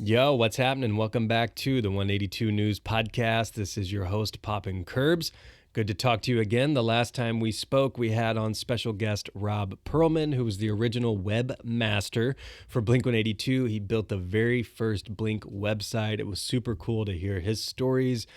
Yo, what's happening? Welcome back to the 182 News Podcast. This is your host, Poppin' Curbs. Good to talk to you again. The last time we spoke, we had on special guest Rob Perlman, who was the original webmaster for Blink-182. He built the very first Blink website. It was super cool to hear his stories,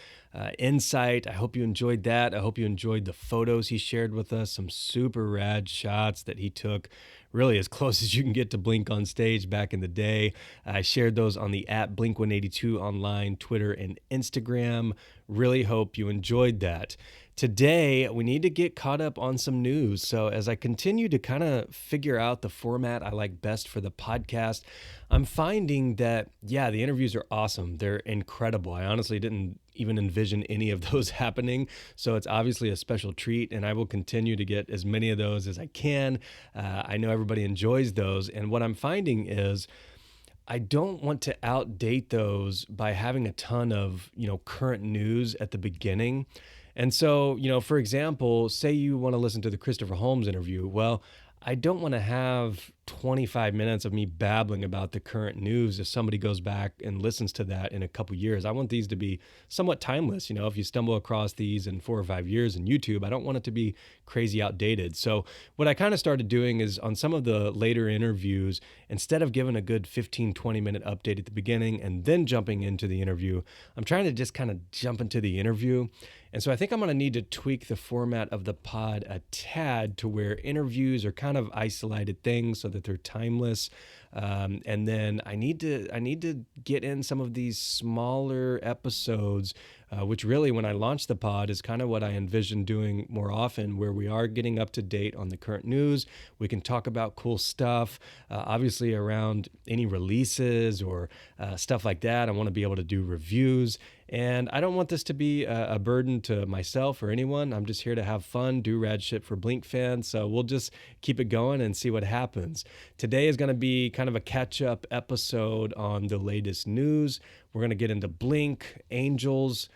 insight. I hope you enjoyed that. I hope you enjoyed the photos he shared with us, some super rad shots that he took, really as close as you can get to Blink on stage back in the day. I shared those on the @Blink182 online, Twitter, and Instagram. Really hope you enjoyed that. Today, we need to get caught up on some news. So as I continue to kind of figure out the format I like best for the podcast, I'm finding that, yeah, the interviews are awesome. They're incredible. I honestly didn't even envision any of those happening. So it's obviously a special treat, and I will continue to get as many of those as I can. I know everybody enjoys those. And what I'm finding is I don't want to outdate those by having a ton of, current news at the beginning. And so, for example, say you want to listen to the Christopher Holmes interview. Well, I don't want to have 25 minutes of me babbling about the current news if somebody goes back and listens to that in a couple years. I want these to be somewhat timeless. If you stumble across these in 4 or 5 years in YouTube, I don't want it to be crazy outdated. So what I kind of started doing is on some of the later interviews, instead of giving a good 15, 20-minute update at the beginning and then jumping into the interview, I'm trying to just kind of jump into the interview. And so I think I'm going to need to tweak the format of the pod a tad to where interviews are kind of isolated things so that they're timeless. And then I need to get in some of these smaller episodes, which really, when I launched the pod, is kind of what I envision doing more often, where we are getting up to date on the current news. We can talk about cool stuff, obviously around any releases or stuff like that. I want to be able to do reviews. And I don't want this to be a burden to myself or anyone. I'm just here to have fun, do rad shit for Blink fans. So we'll just keep it going and see what happens. Today is going to be kind of a catch-up episode on the latest news. We're going to get into Blink, Angels,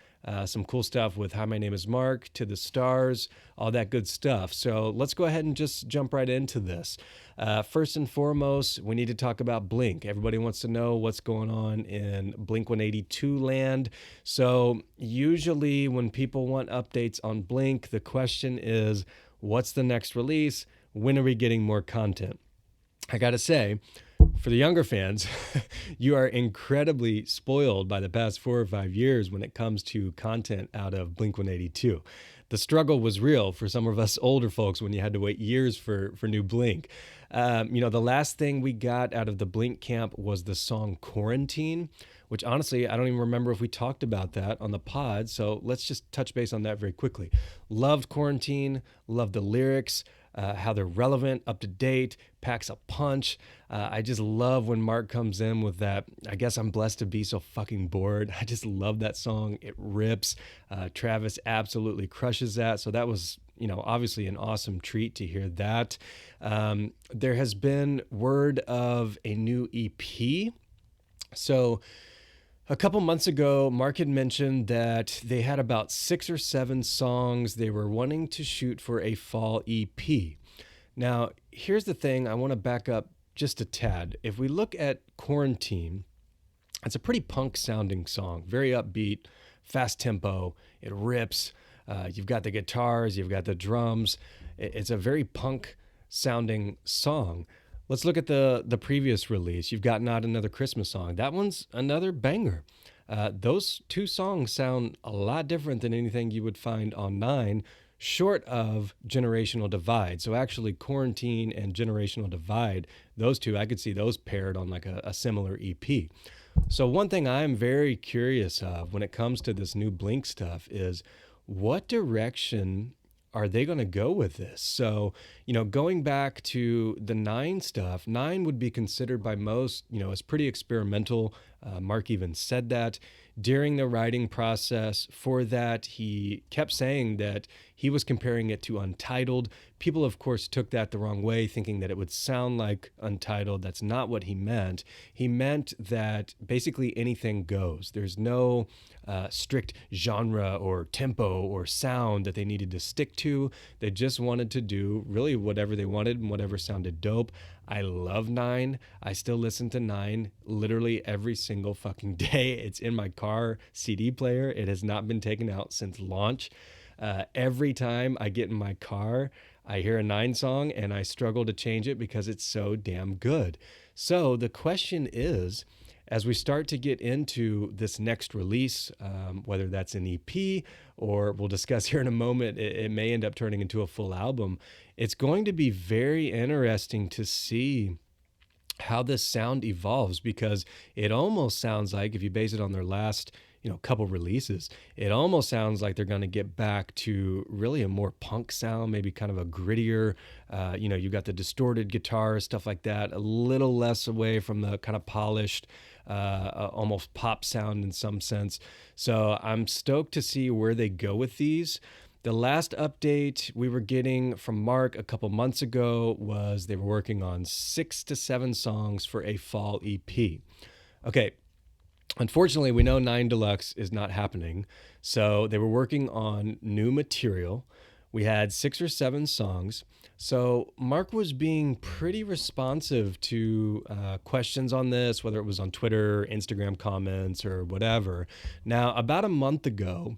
some cool stuff with Hi, My Name is Mark, To the Stars, all that good stuff. So let's go ahead and just jump right into this. First and foremost, we need to talk about Blink. Everybody wants to know what's going on in Blink-182 land. So usually when people want updates on Blink, the question is, what's the next release? When are we getting more content? I got to say, for the younger fans, you are incredibly spoiled by the past 4 or 5 years when it comes to content out of Blink-182. The struggle was real for some of us older folks when you had to wait years for new Blink. The last thing we got out of the Blink camp was the song Quarantine, which honestly, I don't even remember if we talked about that on the pod. So let's just touch base on that very quickly. Loved Quarantine, loved the lyrics, how they're relevant, up to date, packs a punch. I just love when Mark comes in with that, I guess I'm blessed to be so fucking bored. I just love that song. It rips. Travis absolutely crushes that. So that was, obviously an awesome treat to hear that. There has been word of a new EP. So a couple months ago, Mark had mentioned that they had about 6 or 7 songs they were wanting to shoot for a fall EP. Now, here's the thing. I want to back up just a tad. If we look at Quarantine, it's a pretty punk sounding song, very upbeat, fast tempo. It rips. You've got the guitars, you've got the drums. It's a very punk sounding song. Let's look at the previous release. You've got Not Another Christmas Song. That one's another banger. Those 2 songs sound a lot different than anything you would find on 9, short of Generational Divide. So actually Quarantine and Generational Divide, those 2, I could see those paired on like a similar EP. So one thing I'm very curious of when it comes to this new Blink stuff is what direction are they going to go with this? So, going back to the 9 stuff, 9 would be considered by most, as pretty experimental. Mark even said that during the writing process for that. He kept saying that he was comparing it to Untitled. People, of course, took that the wrong way, thinking that it would sound like Untitled. That's not what he meant. He meant that basically anything goes. There's no strict genre or tempo or sound that they needed to stick to. They just wanted to do really whatever they wanted and whatever sounded dope. I love Nine. I still listen to Nine literally every single fucking day. It's in my car CD player. It has not been taken out since launch. Every time I get in my car, I hear a Nine song and I struggle to change it because it's so damn good. So the question is, as we start to get into this next release, whether that's an EP or we'll discuss here in a moment, it may end up turning into a full album. It's going to be very interesting to see how this sound evolves, because it almost sounds like, if you base it on their last couple releases, it almost sounds like they're going to get back to really a more punk sound, maybe kind of a grittier, you got the distorted guitar, stuff like that, a little less away from the kind of polished, almost pop sound in some sense. So I'm stoked to see where they go with these. The last update we were getting from Mark a couple months ago was they were working on 6 to 7 songs for a fall EP. Okay, unfortunately, we know 9 Deluxe is not happening, so they were working on new material. We had 6 or 7 songs. So Mark was being pretty responsive to questions on this, whether it was on Twitter, Instagram comments, or whatever. Now, about a month ago,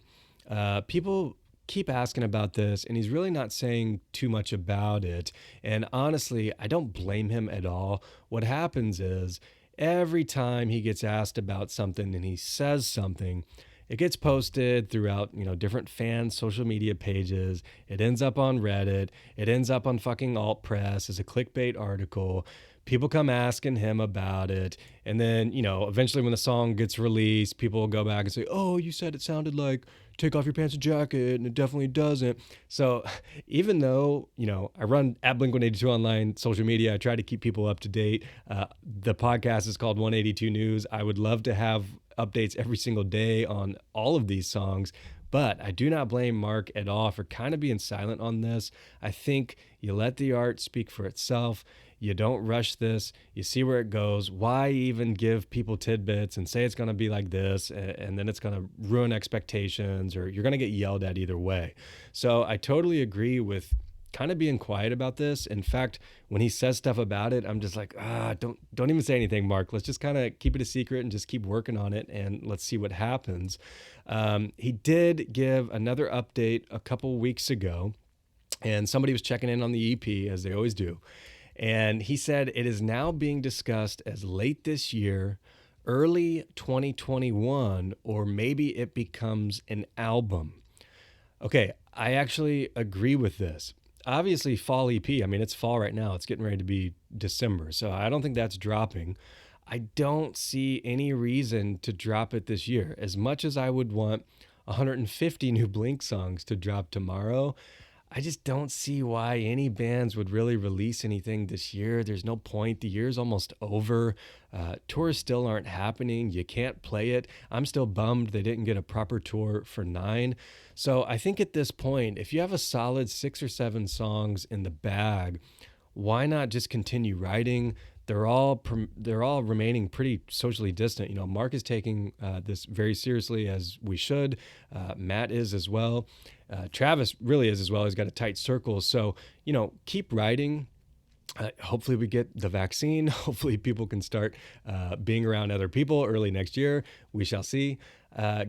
people keep asking about this, and he's really not saying too much about it. And honestly, I don't blame him at all. What happens is every time he gets asked about something and he says something, it gets posted throughout, different fan social media pages. It ends up on Reddit. It ends up on fucking alt press as a clickbait article. People come asking him about it. And then, eventually when the song gets released, people will go back and say, oh, you said it sounded like Take Off Your Pants and Jacket, and it definitely doesn't. So even though, I run at Blink-182 online social media, I try to keep people up to date. The podcast is called 182 News. I would love to have updates every single day on all of these songs, but I do not blame Mark at all for kind of being silent on this. I think you let the art speak for itself. You don't rush this. You see where it goes. Why even give people tidbits and say it's going to be like this, and then it's going to ruin expectations, or you're going to get yelled at either way. So I totally agree with kind of being quiet about this. In fact, when he says stuff about it, I'm just like, don't even say anything, Mark. Let's just kind of keep it a secret and just keep working on it, and let's see what happens. He did give another update a couple weeks ago, and somebody was checking in on the EP, as they always do. And he said it is now being discussed as late this year, early 2021, or maybe it becomes an album. Okay, I actually agree with this. Obviously, fall EP, it's fall right now. It's getting ready to be December. So I don't think that's dropping. I don't see any reason to drop it this year. As much as I would want 150 new Blink songs to drop tomorrow, I just don't see why any bands would really release anything this year. There's no point. The year's almost over. Tours still aren't happening. You can't play it. I'm still bummed they didn't get a proper tour for 9. So I think at this point, if you have a solid 6 or 7 songs in the bag, why not just continue writing? They're all remaining pretty socially distant. Mark is taking this very seriously, as we should. Matt is as well. Travis really is as well. He's got a tight circle. So, keep writing. Hopefully we get the vaccine. Hopefully people can start being around other people early next year. We shall see.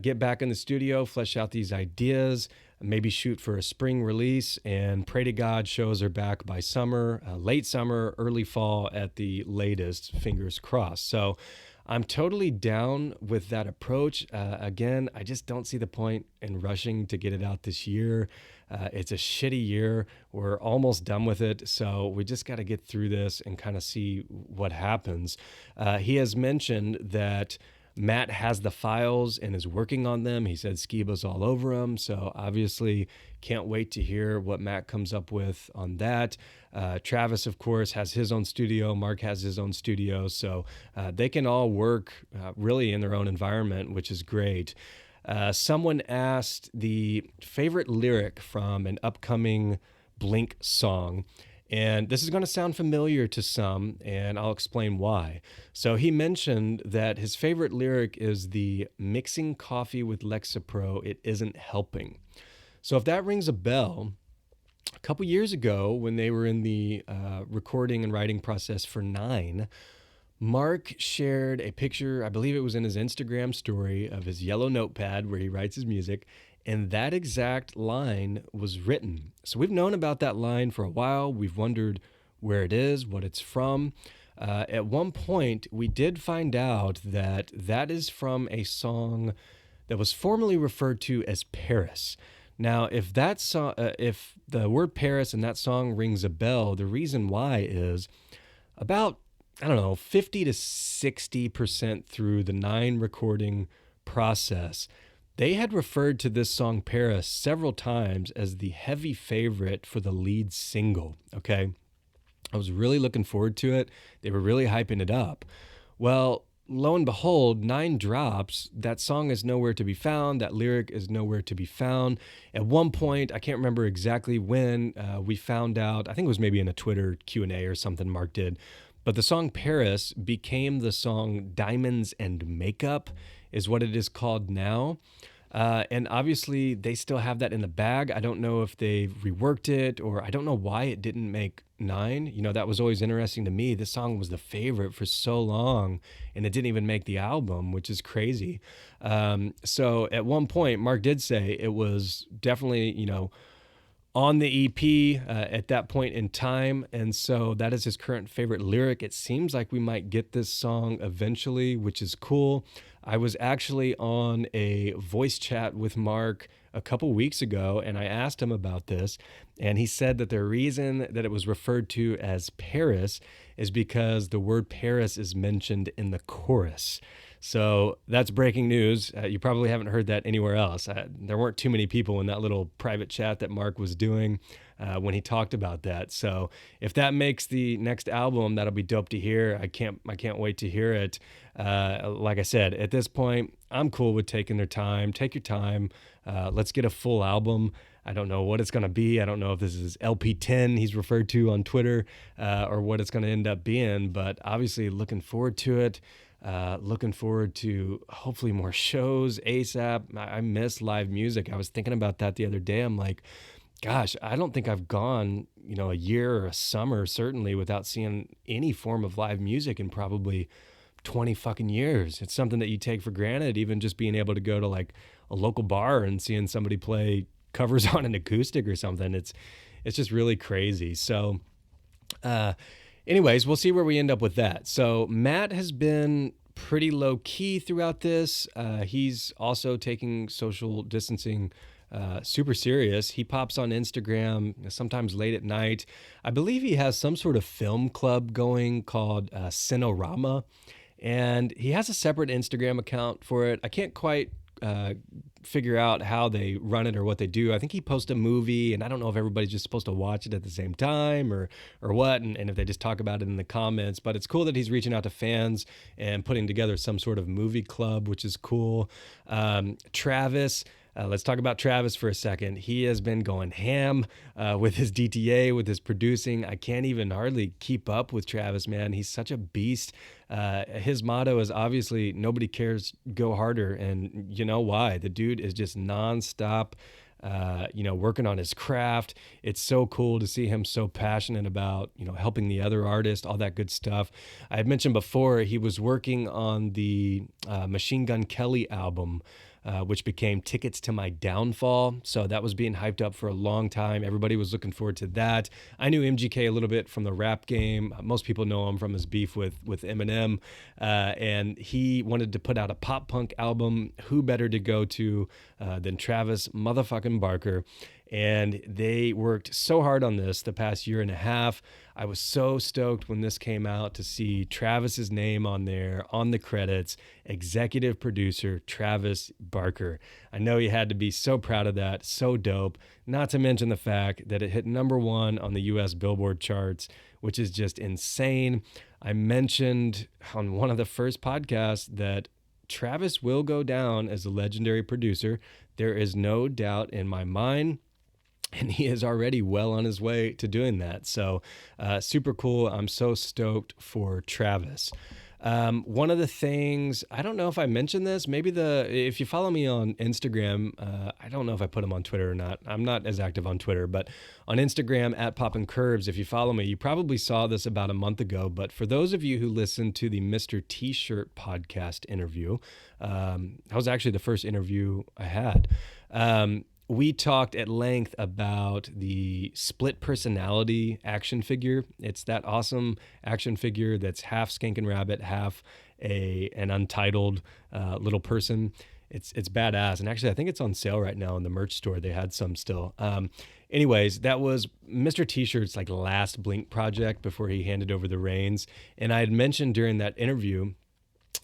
Get back in the studio, flesh out these ideas, maybe shoot for a spring release, and pray to God shows are back by summer, late summer, early fall at the latest, fingers crossed. So I'm totally down with that approach. Again, I just don't see the point in rushing to get it out this year. It's a shitty year. We're almost done with it. So we just got to get through this and kind of see what happens. He has mentioned that Matt has the files and is working on them. He said Skiba's all over them. So obviously can't wait to hear what Matt comes up with on that. Travis, of course, has his own studio. Mark has his own studio. So they can all work really in their own environment, which is great. Someone asked the favorite lyric from an upcoming Blink song. And this is going to sound familiar to some, and I'll explain why. So he mentioned that his favorite lyric is the mixing coffee with Lexapro, it isn't helping. So if that rings a bell, a couple years ago when they were in the recording and writing process for Nine, Mark shared a picture, I believe it was in his Instagram story, of his yellow notepad where he writes his music, and that exact line was written. So we've known about that line for a while. We've wondered where it is, what it's from. At one point, we did find out that that is from a song that was formerly referred to as Paris. Now, if that if the word Paris in that song rings a bell, the reason why is about, I don't know, 50 to 60% through the Nine recording process, they had referred to this song Paris several times as the heavy favorite for the lead single, okay? I was really looking forward to it. They were really hyping it up. Well, lo and behold, Nine drops. That song is nowhere to be found. That lyric is nowhere to be found. At one point, I can't remember exactly when, we found out, I think it was maybe in a Twitter Q&A or something Mark did, but the song Paris became the song Diamonds and Makeup, is what it is called now. And obviously they still have that in the bag. I don't know if they've reworked it, or I don't know why it didn't make Nine. You know, that was always interesting to me. This song was the favorite for so long and it didn't even make the album, which is crazy. So at one point, Mark did say it was definitely, you know, on the EP at that point in time. And so that is his current favorite lyric. It seems like we might get this song eventually, which is cool. I was actually on a voice chat with Mark a couple weeks ago, and I asked him about this, and he said that the reason that it was referred to as Paris is because the word Paris is mentioned in the chorus. So that's breaking news. You probably haven't heard that anywhere else. There weren't too many people in that little private chat that Mark was doing when he talked about that. So if that makes the next album, that'll be dope to hear. I can't wait to hear it. Like I said, at this point, I'm cool with taking their time. Take your time. Let's get a full album. I don't know what it's going to be. I don't know if this is LP10 he's referred to on Twitter or what it's going to end up being, but obviously looking forward to it. Looking forward to hopefully more shows ASAP. I miss live music. I was thinking about that the other day. I'm like, gosh, I don't think I've gone, you know, a year or a summer certainly without seeing any form of live music in probably 20 fucking years. It's something that you take for granted, even just being able to go to like a local bar and seeing somebody play covers on an acoustic or something. It's just really crazy. So, anyways, we'll see where we end up with that. So Matt has been pretty low key throughout this. He's also taking social distancing super serious. He pops on Instagram sometimes late at night. I believe he has some sort of film club going called Cinerama, and he has a separate Instagram account for it. I can't quite figure out how they run it or what they do. I think he posts a movie, and I don't know if everybody's just supposed to watch it at the same time or what, and if they just talk about it in the comments. But it's cool that he's reaching out to fans and putting together some sort of movie club, which is cool. Travis, let's talk about Travis for a second. He has been going ham with his DTA, with his producing. I can't even hardly keep up with Travis, man. He's such a beast. His motto is obviously nobody cares, go harder. And you know why? The dude is just nonstop, working on his craft. It's so cool to see him so passionate about, helping the other artists, all that good stuff. I had mentioned before, he was working on the Machine Gun Kelly album, which became Tickets to My Downfall. So that was being hyped up for a long time. Everybody was looking forward to that. I knew MGK a little bit from the rap game. Most people know him from his beef with Eminem. And he wanted to put out a pop punk album. Who better to go to than Travis motherfucking Barker? And they worked so hard on this the past year and a half. I was so stoked when this came out to see Travis's name on there, on the credits, executive producer Travis Barker. I know you had to be so proud of that, so dope. Not to mention the fact that it hit #1 on the US Billboard charts, which is just insane. I mentioned on one of the first podcasts that Travis will go down as a legendary producer. There is no doubt in my mind. And he is already well on his way to doing that. So super cool. I'm so stoked for Travis. One of the things, I don't know if I mentioned this, maybe if you follow me on Instagram, I don't know if I put them on Twitter or not. I'm not as active on Twitter, but on Instagram at Poppin' Curbs, if you follow me, you probably saw this about a month ago. But for those of you who listened to the Mr. T-shirt podcast interview, that was actually the first interview I had. We talked at length about the split personality action figure. It's that awesome action figure that's half Skankin' Rabbit, half an untitled little person. It's badass. And actually, I think it's on sale right now in the merch store. They had some still. Anyways, that was Mr. T-shirt's like last Blink project before he handed over the reins. And I had mentioned during that interview,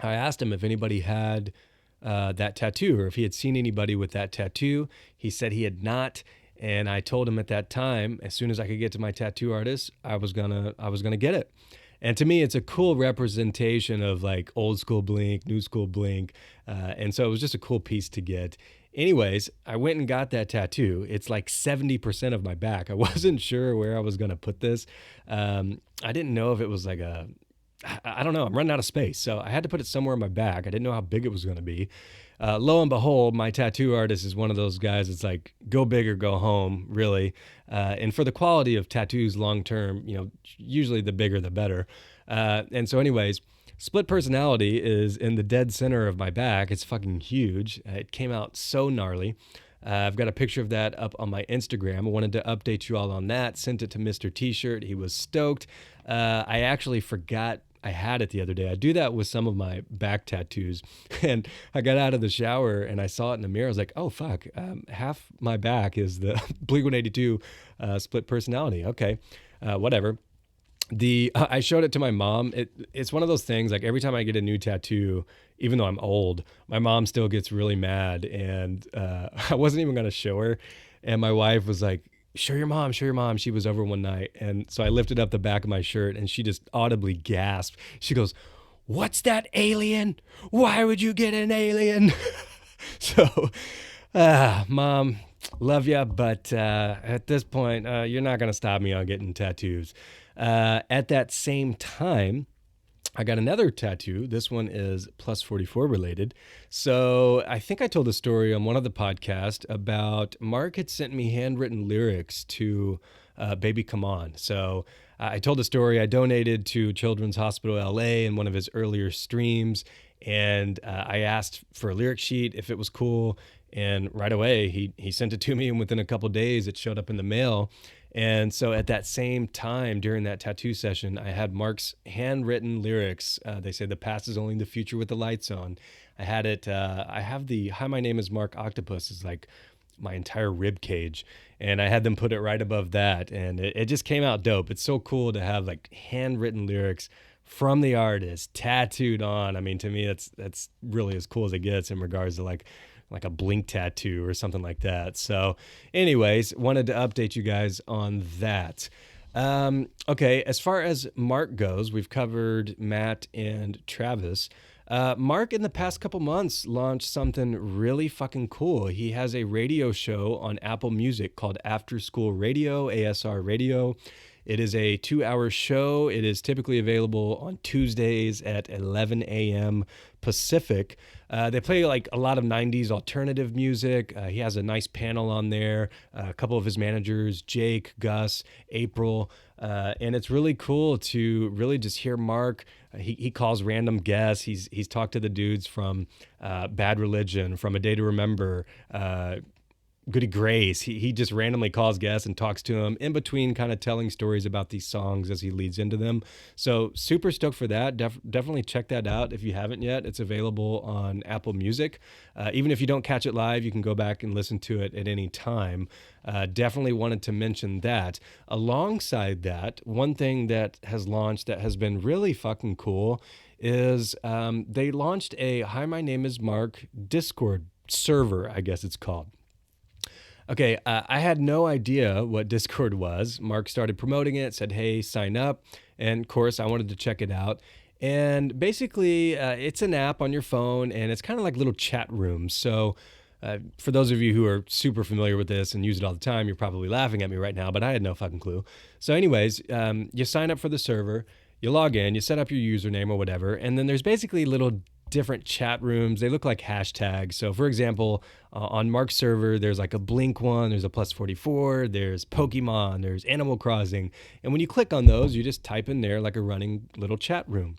I asked him if anybody had that tattoo, or if he had seen anybody with that tattoo. He said he had not, and I told him at that time, as soon as I could get to my tattoo artist, I was gonna get it. And to me, it's a cool representation of like old school Blink, new school Blink, and so it was just a cool piece to get. Anyways, I went and got that tattoo. It's like 70% of my back. I wasn't sure where I was gonna put this. I didn't know if it was like I don't know. I'm running out of space. So I had to put it somewhere in my back. I didn't know how big it was going to be. Lo and behold, my tattoo artist is one of those guys that's like, go big or go home, really. And for the quality of tattoos long term, usually the bigger the better. And so anyways, split personality is in the dead center of my back. It's fucking huge. It came out so gnarly. I've got a picture of that up on my Instagram. I wanted to update you all on that. Sent it to Mr. T-shirt. He was stoked. I actually forgot I had it the other day. I do that with some of my back tattoos. And I got out of the shower and I saw it in the mirror. I was like, oh, fuck. Half my back is the Blink-182 split personality. Okay, whatever. I showed it to my mom. It's one of those things, like every time I get a new tattoo, even though I'm old, my mom still gets really mad. And I wasn't even going to show her. And my wife was like, show your mom. She was over one night. And so I lifted up the back of my shirt and she just audibly gasped. She goes, what's that alien? Why would you get an alien? So, Mom, love ya. But at this point, you're not going to stop me on getting tattoos. At that same time, I got another tattoo. This one is plus 44 related. So I think I told a story on one of the podcasts about Mark had sent me handwritten lyrics to Baby Come On. So I told a story. I donated to Children's Hospital LA in one of his earlier streams. And I asked for a lyric sheet if it was cool. And right away, he sent it to me. And within a couple of days, it showed up in the mail. And so at that same time, during that tattoo session, I had Mark's handwritten lyrics. They say the past is only the future with the lights on. I had it. I have the Hi, my name is Mark Octopus is like my entire rib cage. And I had them put it right above that. And it just came out dope. It's so cool to have like handwritten lyrics from the artist tattooed on. I mean, to me, that's really as cool as it gets in regards to like a Blink tattoo or something like that. So anyways, wanted to update you guys on that. Okay, as far as Mark goes, we've covered Matt and Travis. Mark, in the past couple months, launched something really fucking cool. He has a radio show on Apple Music called After School Radio, ASR Radio. It is a 2-hour show. It is typically available on Tuesdays at 11 a.m. Pacific. They play like a lot of 90s alternative music. He has a nice panel on there. A couple of his managers, Jake, Gus, April. And it's really cool to really just hear Mark. He calls random guests. He's talked to the dudes from Bad Religion, from A Day to Remember, Goody Grace. He just randomly calls guests and talks to them in between, kind of telling stories about these songs as he leads into them. So super stoked for that. Definitely check that out if you haven't yet. It's available on Apple Music. Even if you don't catch it live, you can go back and listen to it at any time. Definitely wanted to mention that. Alongside that, one thing that has launched that has been really fucking cool is they launched a Hi, My Name is Mark Discord server, I guess it's called. Okay, I had no idea what Discord was. Mark started promoting it, said, hey, sign up. And of course, I wanted to check it out. And basically, it's an app on your phone, and it's kind of like little chat rooms. So for those of you who are super familiar with this and use it all the time, you're probably laughing at me right now, but I had no fucking clue. So anyways, you sign up for the server, you log in, you set up your username or whatever, and then there's basically little different chat rooms. They look like hashtags. So for example, on Mark's server, there's like a Blink one, there's a +44, there's Pokemon, there's Animal Crossing. And when you click on those, you just type in there like a running little chat room.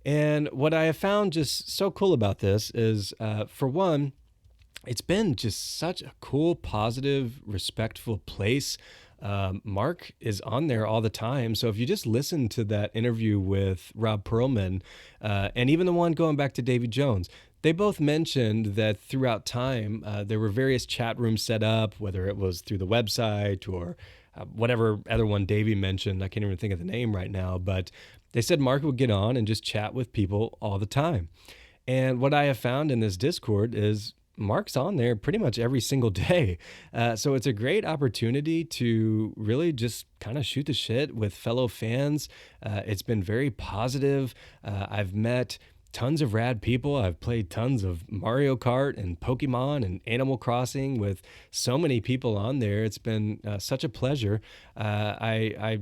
And what I have found just so cool about this is, for one, it's been just such a cool, positive, respectful place. Mark is on there all the time. So if you just listen to that interview with Rob Perlman, and even the one going back to Davy Jones, they both mentioned that throughout time, there were various chat rooms set up, whether it was through the website or whatever other one Davy mentioned. I can't even think of the name right now, but they said Mark would get on and just chat with people all the time. And what I have found in this Discord is Mark's on there pretty much every single day. So it's a great opportunity to really just kind of shoot the shit with fellow fans. It's been very positive. I've met tons of rad people. I've played tons of Mario Kart and Pokemon and Animal Crossing with so many people on there. It's been such a pleasure. I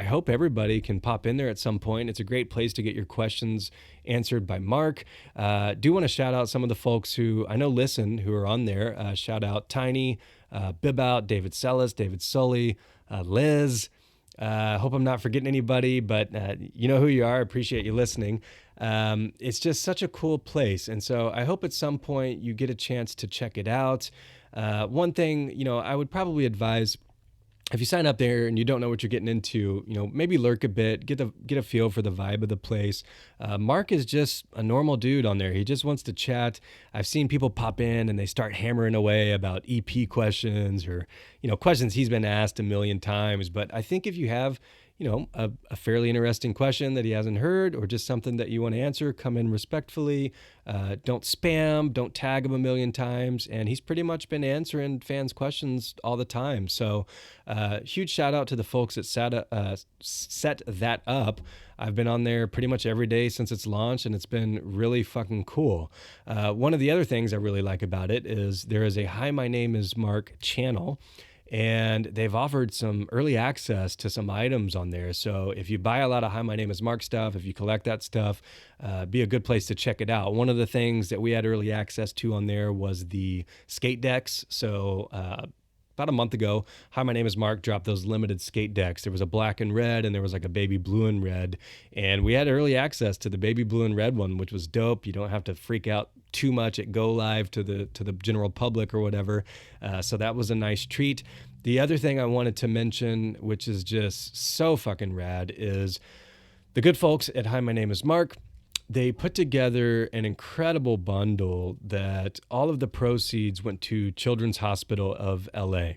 hope everybody can pop in there at some point. It's a great place to get your questions answered by Mark. Do want to shout out some of the folks who I know listen, who are on there. Shout out Tiny, Bibout, David Sellis, David Sully, Liz. Hope I'm not forgetting anybody, but you know who you are. Appreciate you listening. It's just such a cool place. And so I hope at some point you get a chance to check it out. One thing, I would probably advise, if you sign up there and you don't know what you're getting into, maybe lurk a bit, get a feel for the vibe of the place. Mark is just a normal dude on there. He just wants to chat. I've seen people pop in and they start hammering away about EP questions or, questions he's been asked a million times. But I think if you have, a fairly interesting question that he hasn't heard or just something that you want to answer, come in respectfully. Don't spam, don't tag him a million times. And he's pretty much been answering fans' questions all the time. So huge shout out to the folks that set that up. I've been on there pretty much every day since its launch, and it's been really fucking cool. One of the other things I really like about it is there is a Hi, My Name is Mark channel. And they've offered some early access to some items on there. So if you buy a lot of Hi, My Name is Mark stuff, if you collect that stuff, be a good place to check it out. One of the things that we had early access to on there was the skate decks. So about a month ago, Hi, My Name is Mark dropped those limited skate decks. There was a black and red, and there was like a baby blue and red. And we had early access to the baby blue and red one, which was dope. You don't have to freak out too much at go live to the general public or whatever. So that was a nice treat. The other thing I wanted to mention, which is just so fucking rad, is the good folks at Hi, My Name is Mark. They put together an incredible bundle that all of the proceeds went to Children's Hospital of LA.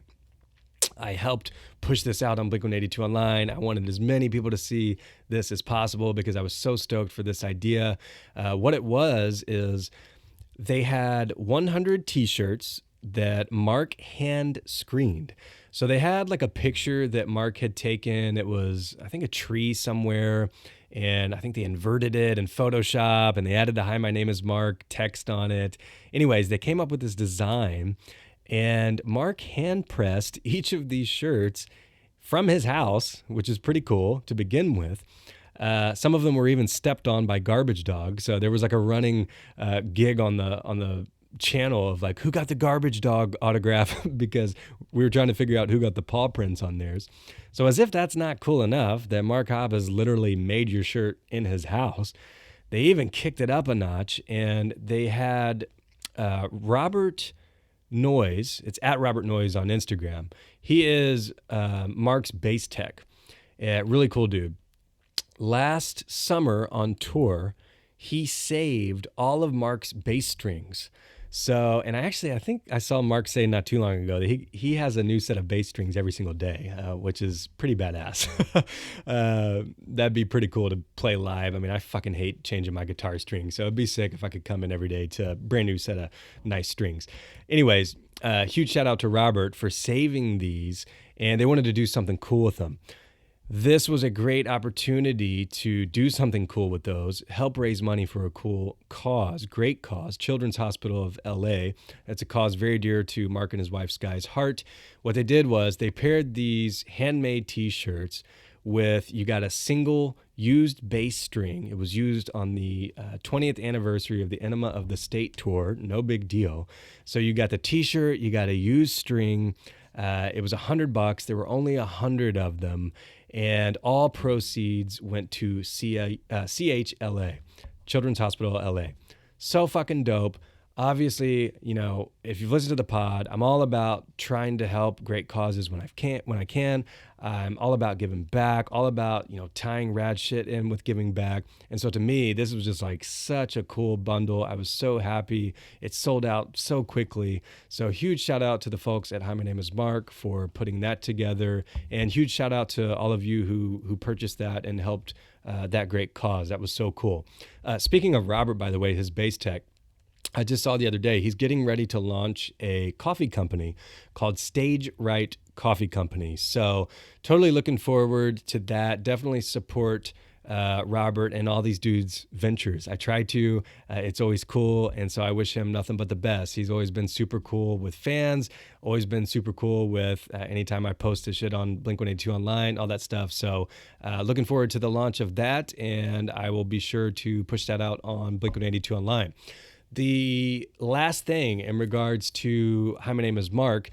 I helped push this out on Blink-182 Online. I wanted as many people to see this as possible because I was so stoked for this idea. What it was is they had 100 t-shirts that Mark hand screened. So they had like a picture that Mark had taken. It was, I think, a tree somewhere. And I think they inverted it in Photoshop and they added the Hi, My Name is Mark text on it. Anyways, they came up with this design and Mark hand pressed each of these shirts from his house, which is pretty cool to begin with. Some of them were even stepped on by Garbage Dog. So there was like a running gig on the channel of like, who got the Garbage Dog autograph because we were trying to figure out who got the paw prints on theirs. So as if that's not cool enough that Mark Hoppus literally made your shirt in his house, they even kicked it up a notch and they had Robert Noise, it's at Robert Noise on Instagram. He is Mark's bass tech. Really cool dude. Last summer on tour, he saved all of Mark's bass strings. So, and I think I saw Mark say not too long ago that he has a new set of bass strings every single day, which is pretty badass. That'd be pretty cool to play live. I mean, I fucking hate changing my guitar strings, so it'd be sick if I could come in every day to a brand new set of nice strings. Anyways, huge shout out to Robert for saving these, and they wanted to do something cool with them. This was a great opportunity to do something cool with those, help raise money for a cool cause, great cause, Children's Hospital of LA. That's a cause very dear to Mark and his wife Sky's heart. What they did was they paired these handmade t-shirts with, you got a single used bass string. It was used on the 20th anniversary of the Enema of the State tour. No big deal. So you got the t-shirt, you got a used string. It was $100. There were only 100 of them. And all proceeds went to CHLA, Children's Hospital LA. So fucking dope. Obviously, you know, if you've listened to the pod, I'm all about trying to help great causes when I can. I'm all about giving back, all about, you know, tying rad shit in with giving back. And so to me, this was just like such a cool bundle. I was so happy. It sold out so quickly. So huge shout out to the folks at Hi, My Name is Mark for putting that together. And huge shout out to all of you who purchased that and helped that great cause. That was so cool. Speaking of Robert, by the way, his bass tech, I just saw the other day, he's getting ready to launch a coffee company called Stage Right Coffee Company. So totally looking forward to that. Definitely support Robert and all these dudes' ventures. I try to. It's always cool. And so I wish him nothing but the best. He's always been super cool with fans, always been super cool with anytime I post the shit on Blink-182 Online, all that stuff. So looking forward to the launch of that. And I will be sure to push that out on Blink-182 Online. The last thing in regards to Hi, My Name is Mark,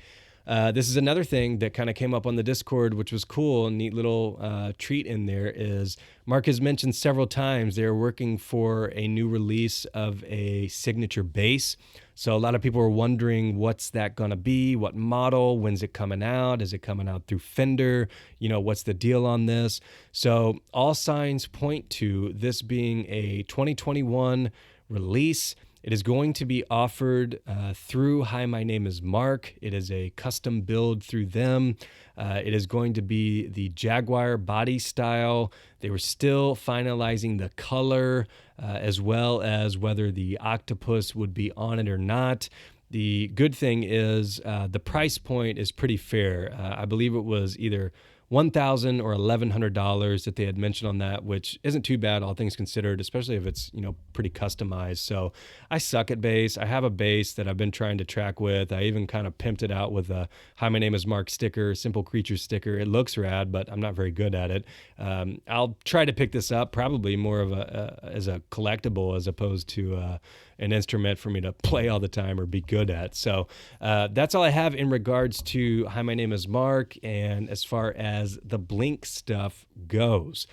this is another thing that kind of came up on the Discord, which was cool. A neat little treat in there is Mark has mentioned several times they're working for a new release of a signature bass. So a lot of people are wondering what's that going to be, what model, when's it coming out? Is it coming out through Fender? You know, what's the deal on this? So all signs point to this being a 2021 release. It is going to be offered through Hi, My Name is Mark. It is a custom build through them. It is going to be the Jaguar body style. They were still finalizing the color as well as whether the octopus would be on it or not. The good thing is the price point is pretty fair. I believe it was either $1,000 or $1,100 that they had mentioned on that, which isn't too bad, all things considered, especially if it's, you know, pretty customized. So I suck at bass. I have a bass that I've been trying to track with. I even kind of pimped it out with a Hi, My Name is Mark sticker, Simple Creature sticker. It looks rad, but I'm not very good at it. I'll try to pick this up probably more of as a collectible as opposed to an instrument for me to play all the time or be good at. So that's all I have in regards to Hi, My Name is Mark and as far as the Blink stuff goes.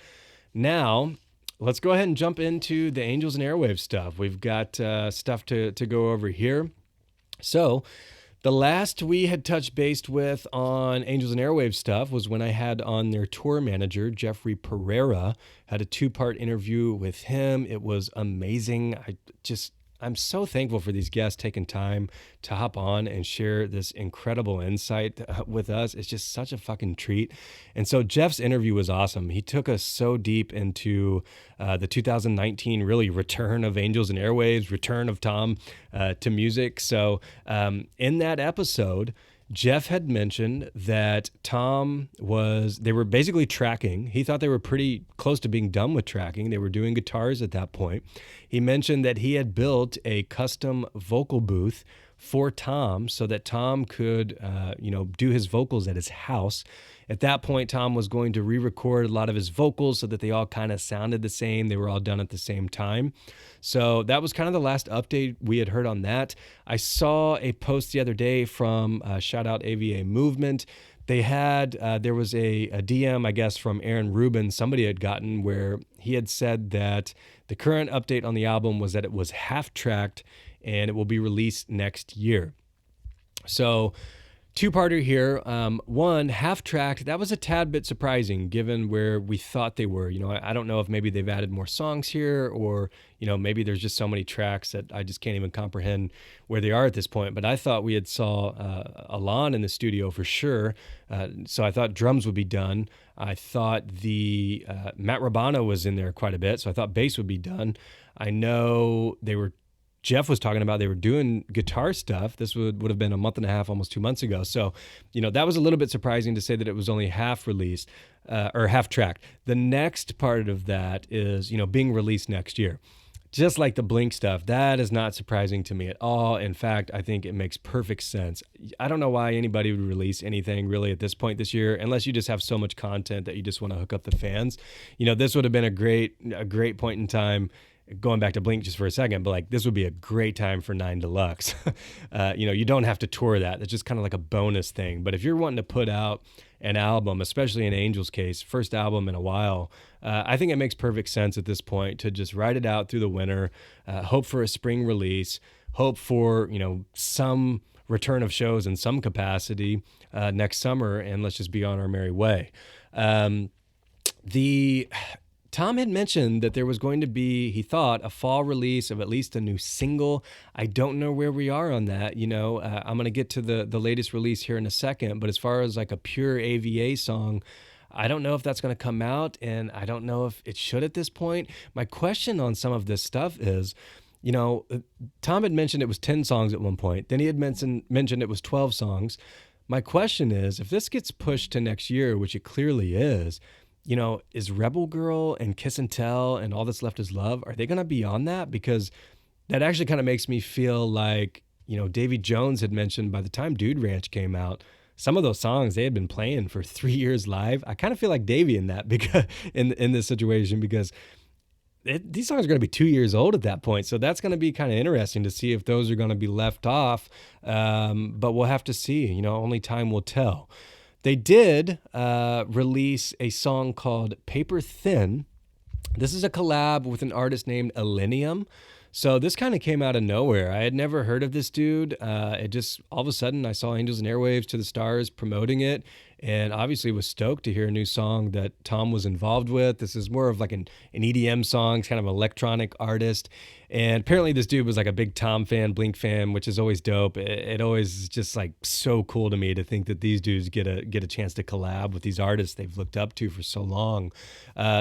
Now, let's go ahead and jump into the Angels and Airwaves stuff. We've got stuff to go over here. So the last we had touched base with on Angels and Airwaves stuff was when I had on their tour manager, Jeffrey Pereira. Had a 2-part interview with him. It was amazing. I'm so thankful for these guests taking time to hop on and share this incredible insight with us. It's just such a fucking treat. And so Jeff's interview was awesome. He took us so deep into the 2019 really return of Angels and Airwaves, return of Tom to music. So in that episode, Jeff had mentioned that they were basically tracking. He thought they were pretty close to being done with tracking. They were doing guitars at that point. He mentioned that he had built a custom vocal booth for Tom so that Tom could, do his vocals at his house. At that point, Tom was going to re-record a lot of his vocals so that they all kind of sounded the same. They were all done at the same time. So that was kind of the last update we had heard on that. I saw a post the other day from shout out AVA Movement. They had, there was a DM, I guess, from Aaron Rubin, somebody had gotten where he had said that the current update on the album was that it was half-tracked and it will be released next year. So two-parter here. One, half-tracked. That was a tad bit surprising given where we thought they were. I don't know if maybe they've added more songs here or, maybe there's just so many tracks that I just can't even comprehend where they are at this point. But I thought we had saw Alon in the studio for sure. So I thought drums would be done. I thought the Matt Rabano was in there quite a bit. So I thought bass would be done. I know Jeff was talking about they were doing guitar stuff. This would have been a month and a half, almost 2 months ago. So, that was a little bit surprising to say that it was only half released or half tracked. The next part of that is, being released next year. Just like the Blink stuff, that is not surprising to me at all. In fact, I think it makes perfect sense. I don't know why anybody would release anything really at this point this year, unless you just have so much content that you just want to hook up the fans. This would have been a great point in time. Going back to Blink just for a second, but like this would be a great time for 9 Deluxe. You don't have to tour that. It's just kind of like a bonus thing. But if you're wanting to put out an album, especially in Angel's case, first album in a while, I think it makes perfect sense at this point to just ride it out through the winter, hope for a spring release, hope for, some return of shows in some capacity next summer, and let's just be on our merry way. Tom had mentioned that there was going to be, he thought, a fall release of at least a new single. I don't know where we are on that. I'm going to get to the latest release here in a second, but as far as like a pure AVA song, I don't know if that's going to come out, and I don't know if it should at this point. My question on some of this stuff is, Tom had mentioned it was 10 songs at one point. Then he had mentioned it was 12 songs. My question is, if this gets pushed to next year, which it clearly is, is Rebel Girl and Kiss and Tell and All That's Left Is Love, are they going to be on that? Because that actually kind of makes me feel like, Davy Jones had mentioned by the time Dude Ranch came out, some of those songs they had been playing for 3 years live. I kind of feel like Davy in that because in this situation, because these songs are going to be 2 years old at that point. So that's going to be kind of interesting to see if those are going to be left off. But we'll have to see, only time will tell. They did release a song called Paper Thin. This is a collab with an artist named HMNIM. So this kind of came out of nowhere. I had never heard of this dude. It just, all of a sudden, I saw Angels and Airwaves to the Stars promoting it, and obviously was stoked to hear a new song that Tom was involved with. This is more of like an EDM song, kind of an electronic artist. And apparently this dude was like a big Tom fan, Blink fan, which is always dope. It always is just like so cool to me to think that these dudes get a chance to collab with these artists they've looked up to for so long.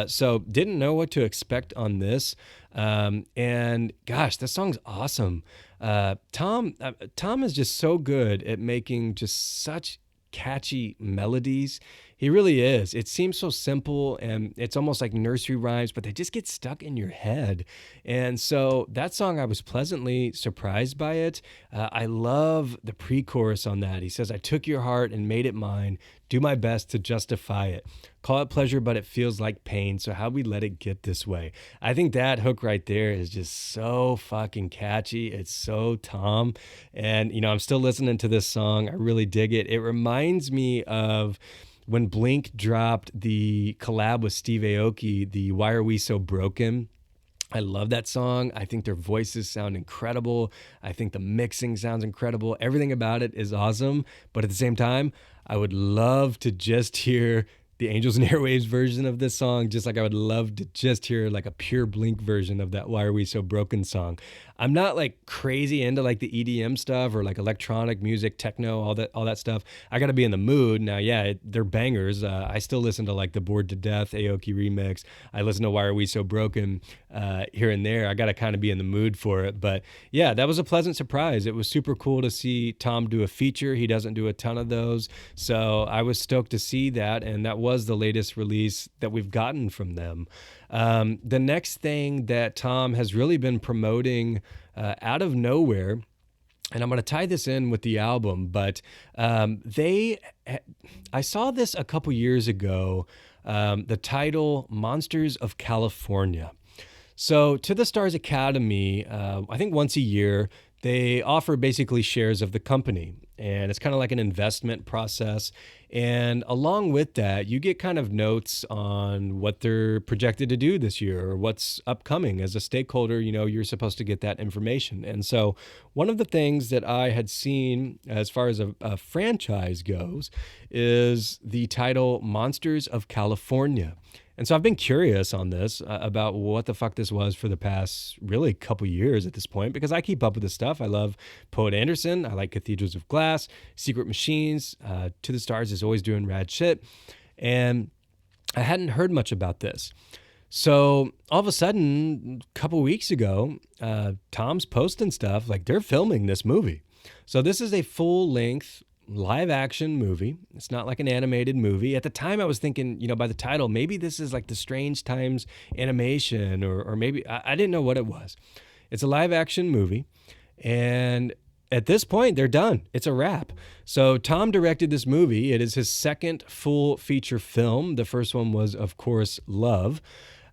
So didn't know what to expect on this. And gosh, this song's awesome. Tom is just so good at making just such catchy melodies. He really is. It seems so simple and it's almost like nursery rhymes, but they just get stuck in your head. And so that song, I was pleasantly surprised by it. I love the pre-chorus on that. He says, "I took your heart and made it mine. Do my best to justify it. Call it pleasure, but it feels like pain. So how we let it get this way?" I think that hook right there is just so fucking catchy. It's so Tom. And, I'm still listening to this song. I really dig it. It reminds me of when Blink dropped the collab with Steve Aoki, the Why Are We So Broken? I love that song. I think their voices sound incredible. I think the mixing sounds incredible. Everything about it is awesome. But at the same time, I would love to just hear the Angels and Airwaves version of this song, just like I would love to just hear like a pure Blink version of that Why Are We So Broken song. I'm not like crazy into like the EDM stuff or like electronic music, techno, all that stuff. I got to be in the mood. Now, yeah, they're bangers. I still listen to like the Bored to Death Aoki remix. I listen to Why Are We So Broken here and there. I got to kind of be in the mood for it. But yeah, that was a pleasant surprise. It was super cool to see Tom do a feature. He doesn't do a ton of those. So I was stoked to see that. And that was the latest release that we've gotten from them. The next thing that Tom has really been promoting out of nowhere, and I'm going to tie this in with the album, but I saw this a couple years ago, the title Monsters of California. So To the Stars Academy, I think once a year, they offer basically shares of the company. And it's kind of like an investment process. And along with that, you get kind of notes on what they're projected to do this year or what's upcoming. As a stakeholder, you're supposed to get that information. And so one of the things that I had seen as far as a franchise goes is the title Monsters of California. And so I've been curious on this about what the fuck this was for the past really couple years at this point, because I keep up with this stuff. I love Poet Anderson. I like Cathedrals of Glass, Secret Machines, To the Stars is always doing rad shit. And I hadn't heard much about this. So all of a sudden, a couple weeks ago, Tom's posting stuff like they're filming this movie. So this is a full-length live action movie. It's not like an animated movie. At the time I was thinking, by the title, maybe this is like the Strange Times animation or maybe I didn't know what it was. It's a live action movie. And at this point, they're done. It's a wrap. So Tom directed this movie. It is his second full feature film. The first one was, of course, Love.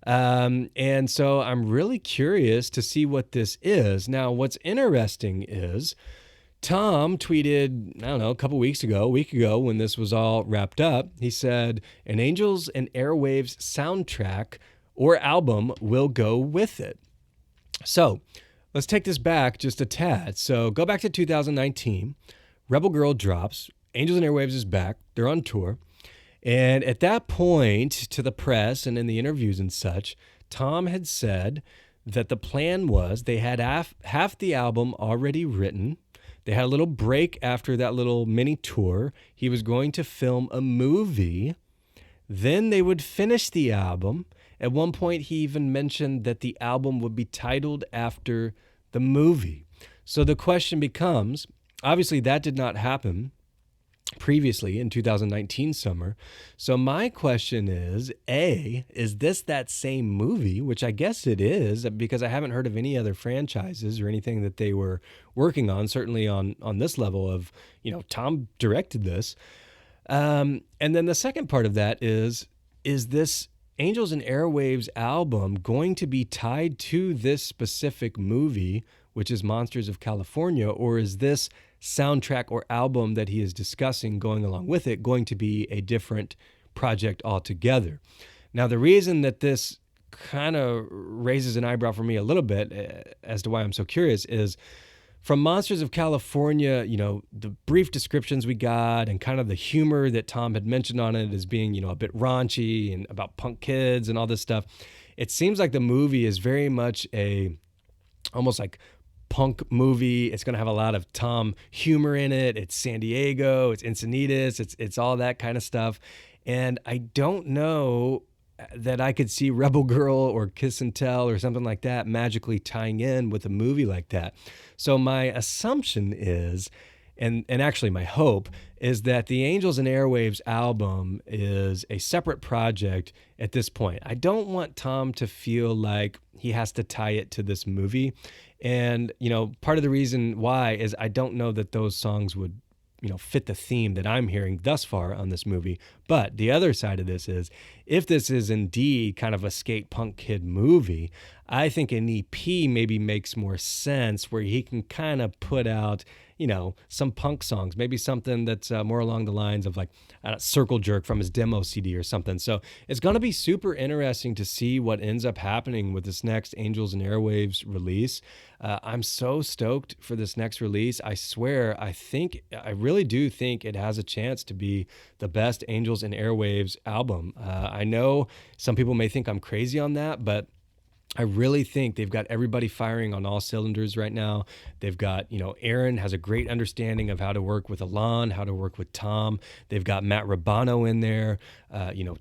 And so I'm really curious to see what this is. Now, what's interesting is Tom tweeted, I don't know, a week ago, when this was all wrapped up, he said, an Angels and Airwaves soundtrack or album will go with it. So let's take this back just a tad. So go back to 2019. Rebel Girl drops. Angels and Airwaves is back. They're on tour. And at that point, to the press and in the interviews and such, Tom had said that the plan was they had half the album already written. They had a little break after that little mini tour. He was going to film a movie. Then they would finish the album. At one point, he even mentioned that the album would be titled after the movie. So the question becomes, obviously that did not happen previously in 2019 summer. So my question is, A, is this that same movie? Which I guess it is, because I haven't heard of any other franchises or anything that they were working on, certainly on this level of, Tom directed this. And then the second part of that is this Angels and Airwaves album going to be tied to this specific movie, which is Monsters of California, or is this soundtrack or album that he is discussing going along with it going to be a different project altogether? Now, the reason that this kind of raises an eyebrow for me a little bit as to why I'm so curious is from Monsters of California, the brief descriptions we got and kind of the humor that Tom had mentioned on it as being, a bit raunchy and about punk kids and all this stuff. It seems like the movie is very much almost like punk movie. It's going to have a lot of Tom humor in it. It's San Diego, it's Encinitas, it's all that kind of stuff. And I don't know that I could see Rebel Girl or Kiss and Tell or something like that magically tying in with a movie like that. So my assumption is, and actually my hope, is that the Angels and Airwaves album is a separate project at this point. I don't want Tom to feel like he has to tie it to this movie. And, part of the reason why is I don't know that those songs would, fit the theme that I'm hearing thus far on this movie. But the other side of this is, if this is indeed kind of a skate punk kid movie, I think an EP maybe makes more sense where he can kind of put out, some punk songs, maybe something that's more along the lines of like Circle Jerk from his demo CD or something. So it's going to be super interesting to see what ends up happening with this next Angels and Airwaves release. I'm so stoked for this next release. I swear, I really do think it has a chance to be the best Angels and Airwaves album. I know some people may think I'm crazy on that, but I really think they've got everybody firing on all cylinders right now. They've got, Aaron has a great understanding of how to work with Alon, how to work with Tom. They've got Matt Rabano in there.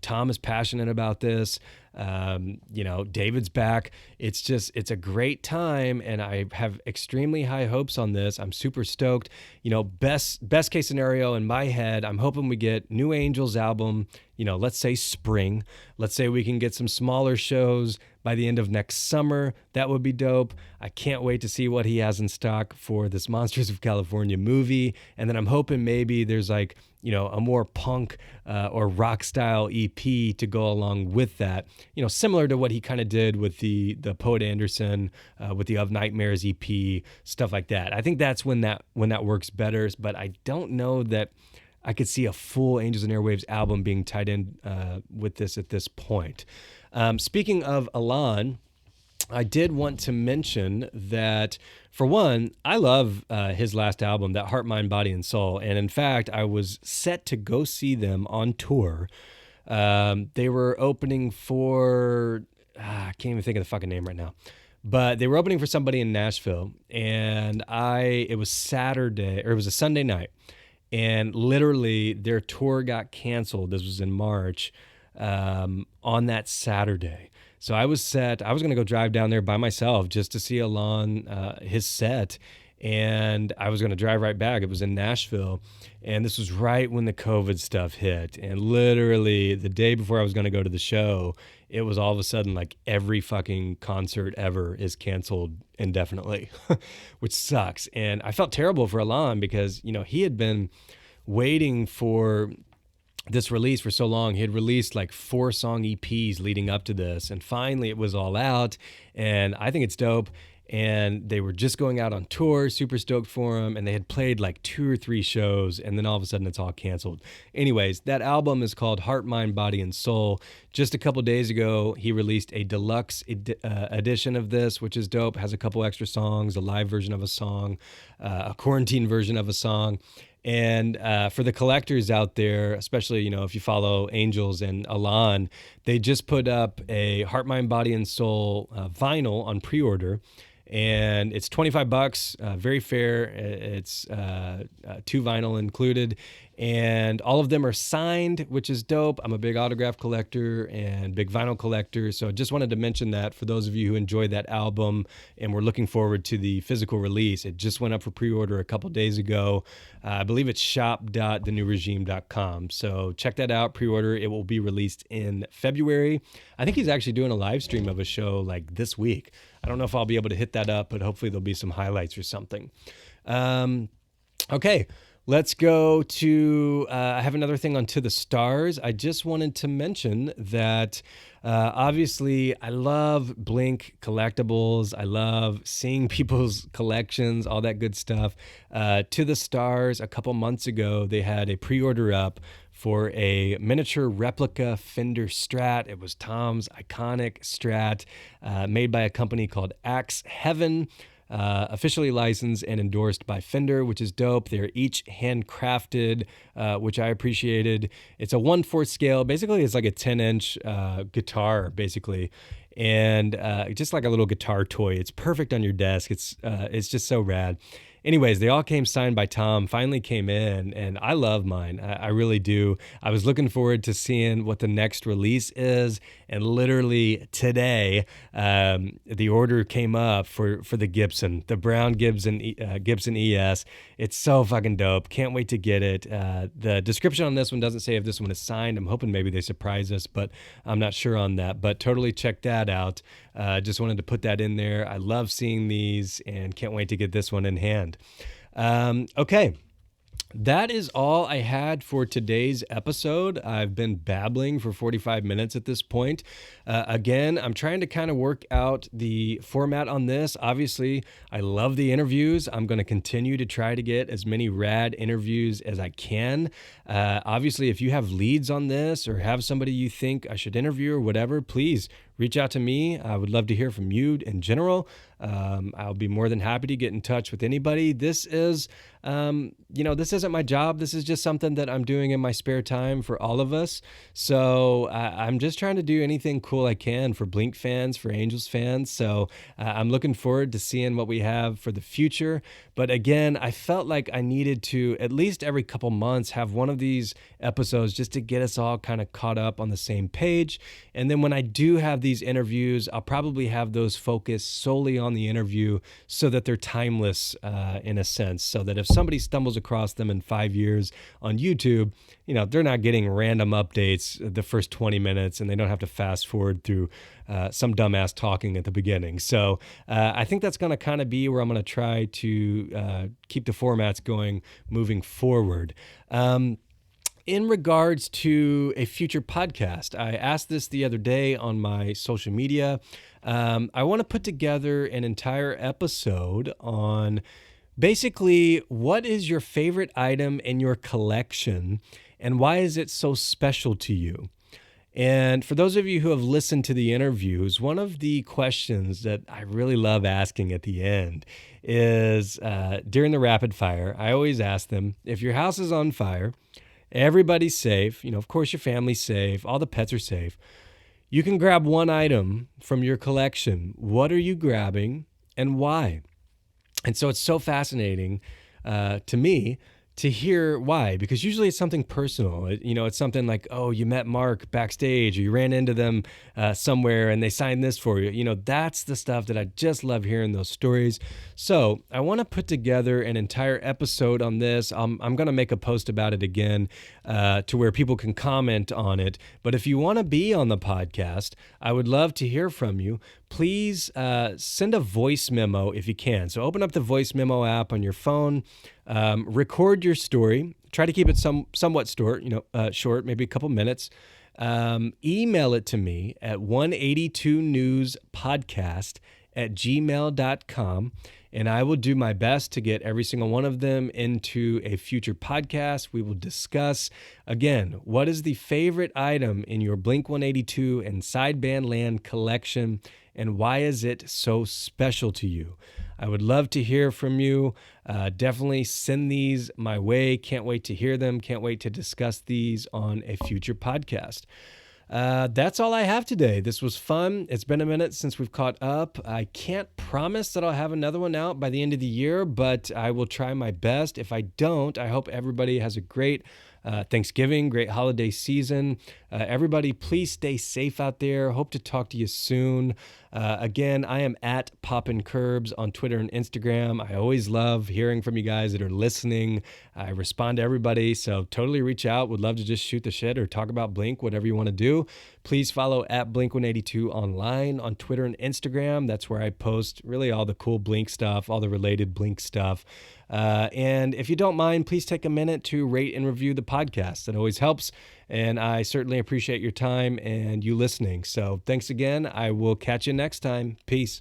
Tom is passionate about this. David's back. It's a great time, and I have extremely high hopes on this. I'm super stoked. Best case scenario in my head, I'm hoping we get New Angels album, let's say spring. Let's say we can get some smaller shows by the end of next summer. That would be dope. I can't wait to see what he has in stock for this Monsters of California movie. And then I'm hoping maybe there's a more punk or rock style EP to go along with that, similar to what he kind of did with the Poet Anderson, with the Of Nightmares EP, stuff like that. I think that's when that works better, but I don't know that I could see a full Angels and Airwaves album being tied in with this at this point. Speaking of Alon, I did want to mention that, for one, I love his last album, that Heart, Mind, Body, and Soul. And in fact, I was set to go see them on tour. They were opening for, I can't even think of the fucking name right now, but they were opening for somebody in Nashville. And it was Saturday, or it was a Sunday night. And literally their tour got canceled. This was in March, on that Saturday. So I was going to go drive down there by myself just to see Alon, his set. And I was going to drive right back. It was in Nashville. And this was right when the COVID stuff hit. And literally the day before I was going to go to the show, it was all of a sudden like every fucking concert ever is canceled indefinitely, which sucks. And I felt terrible for Alon because, he had been waiting for this release for so long. He had released like 4-song EPs leading up to this, and finally it was all out, and I think it's dope. And they were just going out on tour, super stoked for him, and they had played like 2 or 3 shows, and then all of a sudden it's all canceled. Anyways, that album is called Heart, Mind, Body, and Soul. Just a couple days ago, he released a deluxe edition of this, which is dope. Has a couple extra songs, a live version of a song, a quarantine version of a song. And for the collectors out there, especially, if you follow Angels and Alon, they just put up a Heart, Mind, Body, and Soul vinyl on pre-order. And it's $25, very fair. It's 2 vinyl included. And all of them are signed, which is dope. I'm a big autograph collector and big vinyl collector. So I just wanted to mention that for those of you who enjoyed that album and were looking forward to the physical release. It just went up for pre-order a couple days ago. I believe it's shop.thenewregime.com. So check that out, pre-order. It will be released in February. I think he's actually doing a live stream of a show like this week. I don't know if I'll be able to hit that up, but hopefully there'll be some highlights or something. Okay. Let's go to, I have another thing on To the Stars. I just wanted to mention that obviously I love Blink collectibles. I love seeing people's collections, all that good stuff. To the Stars, a couple months ago, they had a pre-order up for a miniature replica Fender Strat. It was Tom's iconic Strat, made by a company called Axe Heaven. Officially licensed and endorsed by Fender, which is dope. They're each handcrafted, which I appreciated. It's a 1/4 scale. Basically, it's like a 10-inch guitar, basically, and just like a little guitar toy. It's perfect on your desk. It's just so rad. Anyways, they all came signed by Tom, finally came in, and I love mine. I really do. I was looking forward to seeing what the next release is, and literally today, the order came up for the Gibson, the brown Gibson ES. It's so fucking dope. Can't wait to get it. The description on this one doesn't say if this one is signed. I'm hoping maybe they surprise us, but I'm not sure on that. But totally check that out. Just wanted to put that in there. I love seeing these and can't wait to get this one in hand. Okay. That is all I had for today's episode. I've been babbling for 45 minutes at this point. Again, I'm trying to kind of work out the format on this. Obviously, I love the interviews. I'm going to continue to try to get as many rad interviews as I can. Obviously, if you have leads on this or have somebody you think I should interview or whatever, please reach out to me. I would love to hear from you in general. I'll be more than happy to get in touch with anybody. This is, this isn't my job. This is just something that I'm doing in my spare time for all of us. So I'm just trying to do anything cool I can for Blink fans, for Angels fans. So I'm looking forward to seeing what we have for the future. But again, I felt like I needed to, at least every couple months, have one of these episodes just to get us all kind of caught up on the same page. And then when I do have these interviews, I'll probably have those focus solely on the interview so that they're timeless in a sense, so that if somebody stumbles across them in 5 years on YouTube, they're not getting random updates the first 20 minutes and they don't have to fast forward through some dumbass talking at the beginning. So I think that's going to kind of be where I'm going to try to keep the formats going moving forward. In regards to a future podcast, I asked this the other day on my social media. I want to put together an entire episode on Basically, what is your favorite item in your collection and why is it so special to you? And for those of you who have listened to the interviews, one of the questions that I really love asking at the end is during the rapid fire, I always ask them if your house is on fire, everybody's safe, of course, your family's safe, all the pets are safe. You can grab one item from your collection. What are you grabbing and why? And so it's so fascinating to me to hear why, because usually it's something personal. It's something like, oh, you met Mark backstage or you ran into them somewhere and they signed this for you. That's the stuff that I just love hearing, those stories. So I want to put together an entire episode on this. I'm going to make a post about it again to where people can comment on it. But if you want to be on the podcast, I would love to hear from you. Please send a voice memo if you can. So open up the voice memo app on your phone, record your story, try to keep it somewhat short, maybe a couple minutes. Email it to me at 182newspodcast@gmail.com. And I will do my best to get every single one of them into a future podcast. We will discuss, again, what is the favorite item in your Blink-182 and Sideband Land collection, and why is it so special to you? I would love to hear from you. Definitely send these my way. Can't wait to hear them. Can't wait to discuss these on a future podcast. That's all I have today. This was fun. It's been a minute since we've caught up. I can't promise that I'll have another one out by the end of the year, but I will try my best. If I don't, I hope everybody has a great Thanksgiving, great holiday season. Everybody, please stay safe out there. Hope to talk to you soon. Again, I am at Poppin' Curbs on Twitter and Instagram. I always love hearing from you guys that are listening. I respond to everybody, so totally reach out. Would love to just shoot the shit or talk about Blink, whatever you want to do. Please follow at Blink-182 online on Twitter and Instagram. That's where I post really all the cool Blink stuff, all the related Blink stuff. And if you don't mind, please take a minute to rate and review the podcast. That always helps. And I certainly appreciate your time and you listening. So thanks again. I will catch you next time. Peace.